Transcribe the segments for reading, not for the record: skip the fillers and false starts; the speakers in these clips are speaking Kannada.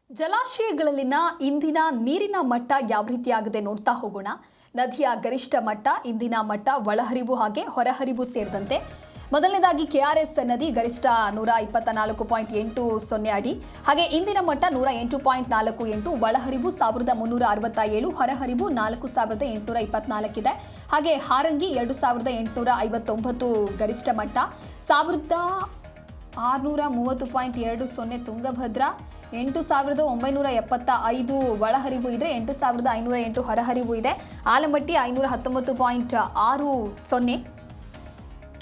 ಜಲಾಶಯಗಳಲ್ಲಿನ ಇಂದಿನ ನೀರಿನ ಮಟ್ಟ ಯಾವ ರೀತಿಯಾಗಿದೆ ನೋಡ್ತಾ ಹೋಗೋಣ. ನದಿಯ ಗರಿಷ್ಠ ಮಟ್ಟ, ಇಂದಿನ ಮಟ್ಟ, ಒಳಹರಿವು ಹಾಗೆ ಹೊರಹರಿವು ಸೇರಿದಂತೆ ಮೊದಲನೇದಾಗಿ ಕೆಆರ್ಎಸ್ ನದಿ ಗರಿಷ್ಠ 124.80 ಅಡಿ, ಹಾಗೆ ಇಂದಿನ ಮಟ್ಟ 108.48, ಒಳಹರಿವು 1367, ಹೊರಹರಿವು 4824 ಇದೆ. ಹಾಗೆ ಹಾರಂಗಿ 2859 ಗರಿಷ್ಠ ಮಟ್ಟ, 1630.20 ತುಂಗಭದ್ರಾ 8975 ಒಳಹರಿವು ಇದೆ, 8508 ಹೊರಹರಿವು ಇದೆ. ಆಲಮಟ್ಟಿ 519.60,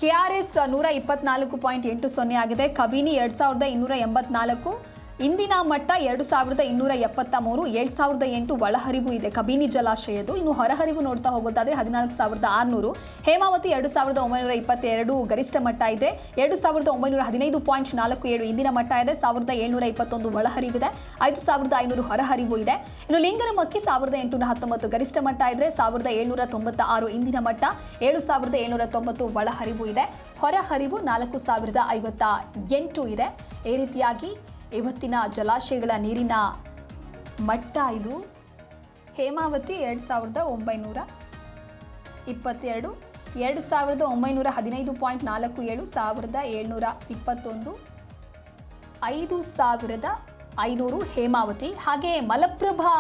ಕೆಆರ್ಎಸ್ 124.80 ಆಗಿದೆ. ಕಬಿನಿ 2284, ಇಂದಿನ ಮಟ್ಟ 2273, 7008 ಒಳಹರಿವು ಇದೆ ಕಬಿನಿ ಜಲಾಶಯದು. ಇನ್ನು ಹೊರಹರಿವು ನೋಡ್ತಾ ಹೋಗೋದಾದ್ರೆ 14600. ಹೇಮಾವತಿ 2922 ಗರಿಷ್ಠ ಮಟ್ಟ ಇದೆ, 2915.47 ಇಂದಿನ ಮಟ್ಟ ಇದೆ, 1721 ಒಳಹರಿವಿದೆ, 5500 ಹೊರಹರಿವು ಇದೆ. ಇನ್ನು ಲಿಂಗನಮಕ್ಕಿ 1819 ಗರಿಷ್ಠ ಮಟ್ಟ ಇದ್ರೆ, 1796 ಇಂದಿನ ಮಟ್ಟ, 7790 ಒಳಹರಿವು ಇದೆ, ಹೊರಹರಿವು 4058 ಇದೆ. ಈ ರೀತಿಯಾಗಿ ಇವತ್ತಿನ ಜಲಾಶಯಗಳ ನೀರಿನ ಮಟ್ಟ ಇದು. ಹೇಮಾವತಿ 2922, 2915.47, 1721, 5500 ಹೇಮಾವತಿ. ಹಾಗೆ ಮಲಪ್ರಭಾ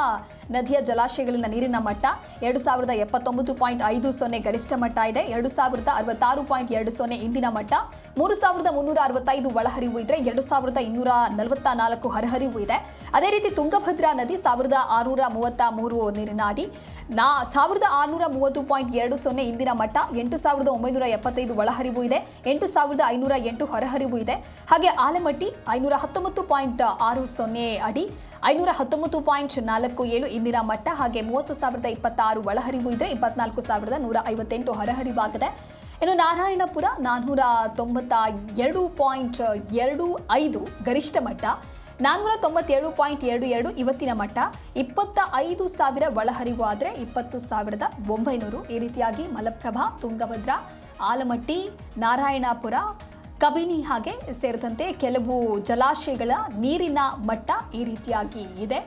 ನದಿಯ ಜಲಾಶಯಗಳಿನ ನೀರಿನ ಮಟ್ಟ 2079.50 ಗರಿಷ್ಠ ಮಟ್ಟ ಇದೆ, 2066.20 ಇಂದಿನ ಮಟ್ಟ, 3365 ಒಳಹರಿವು ಇದ್ರೆ, 2244 ಹೊರಹರಿವು ಇದೆ. ಅದೇ ರೀತಿ ತುಂಗಭದ್ರಾ ನದಿ 1633 ನೀರಿನ ಅಡಿ, 1630.20 ಇಂದಿನ ಮಟ್ಟ, 8975 ಒಳಹರಿವು ಇದೆ, 8508 ಹೊರಹರಿವು ಇದೆ. ಹಾಗೆ ಆಲಮಟ್ಟಿ 519.60 ಅಡಿ, 519.47 ಇಂದಿನ ಮಟ್ಟ, ಹಾಗೆ 30,026 ಒಳಹರಿವು ಇದೆ, 24,158 ಹೊರಹರಿವಾಗಿದೆ. ಇನ್ನು ನಾರಾಯಣಪುರ 492.25 ಗರಿಷ್ಠ ಮಟ್ಟ, 497.22 ಇವತ್ತಿನ ಮಟ್ಟ, 25,000 ಒಳಹರಿವು ಆದರೆ 20,900. ಈ ರೀತಿಯಾಗಿ ಮಲಪ್ರಭಾ, ತುಂಗಭದ್ರಾ, ಆಲಮಟ್ಟಿ, ನಾರಾಯಣಪುರ, ಕಬಿನಿ ಹಾಗೆ ಸೇರಿದಂತೆ ಕೆಲವು ಜಲಾಶಯಗಳ ನೀರಿನ ಮಟ್ಟ ಈ ರೀತಿಯಾಗಿ ಇದೆ.